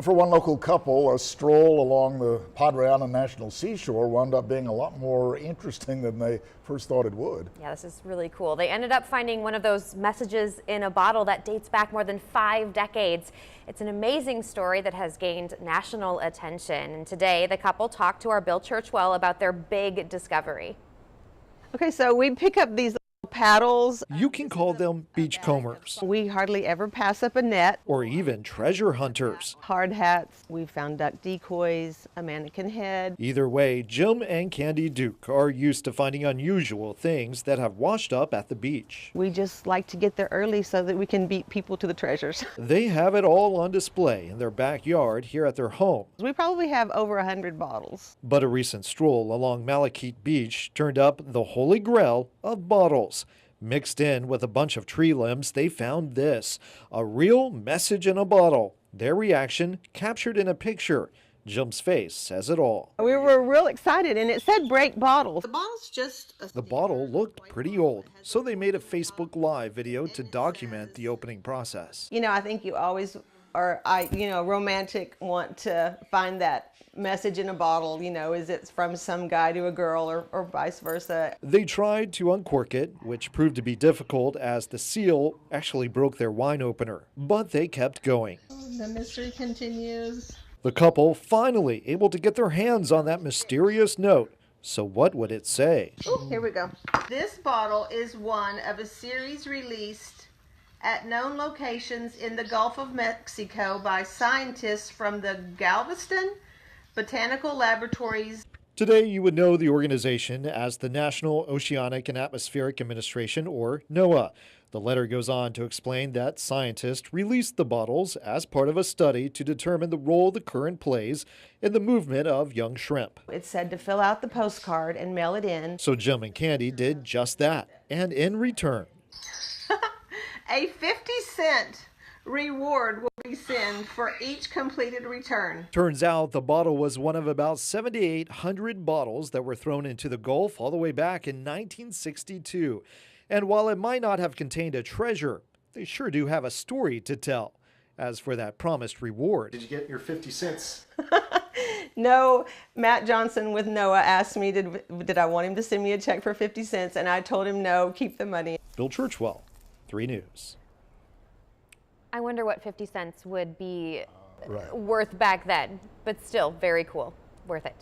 For one local couple, a stroll along the Padre Island National Seashore wound up being a lot more interesting than they first thought it would. Yeah, this is really cool. They ended up finding one of those messages in a bottle that dates back more than 5 decades. It's an amazing story that has gained national attention. And today, the couple talked to our Bill Churchwell about their big discovery. Okay, so we pick up these paddles. You can call them beachcombers. We hardly ever pass up a net. Or even treasure hunters. Hard hats. We found duck decoys, a mannequin head. Either way, Jim and Candy Duke are used to finding unusual things that have washed up at the beach. We just like to get there early so that we can beat people to the treasures. They have it all on display in their backyard here at their home. We probably have over 100 bottles. But a recent stroll along Malachite Beach turned up the holy grail of bottles. Mixed in with a bunch of tree limbs, they found this, a real message in a bottle. Their reaction captured in a picture. Jim's face says it all. We were real excited, and it said break bottles. The bottle looked pretty old, so they made a Facebook Live video to document the opening process. You know, I think you always romantic want to find that message in a bottle, is it from some guy to a girl or vice versa. They tried to uncork it, which proved to be difficult as the seal actually broke their wine opener, but they kept going. The mystery continues. The couple finally able to get their hands on that mysterious note. So what would it say? Ooh, here we go. This bottle is one of a series released at known locations in the Gulf of Mexico by scientists from the Galveston Botanical Laboratories. Today you would know the organization as the National Oceanic and Atmospheric Administration, or NOAA. The letter goes on to explain that scientists released the bottles as part of a study to determine the role the current plays in the movement of young shrimp. It said to fill out the postcard and mail it in. So Jim and Candy did just that, and in return, a 50-cent reward will be sent for each completed return. Turns out the bottle was one of about 7,800 bottles that were thrown into the Gulf all the way back in 1962. And while it might not have contained a treasure, they sure do have a story to tell. As for that promised reward. Did you get your 50 cents? No, Matt Johnson with NOAA asked me did I want him to send me a check for 50 cents, and I told him no, keep the money. Bill Churchwell, 3 News. I wonder what 50 cents would be worth back then, but still very cool. Worth it.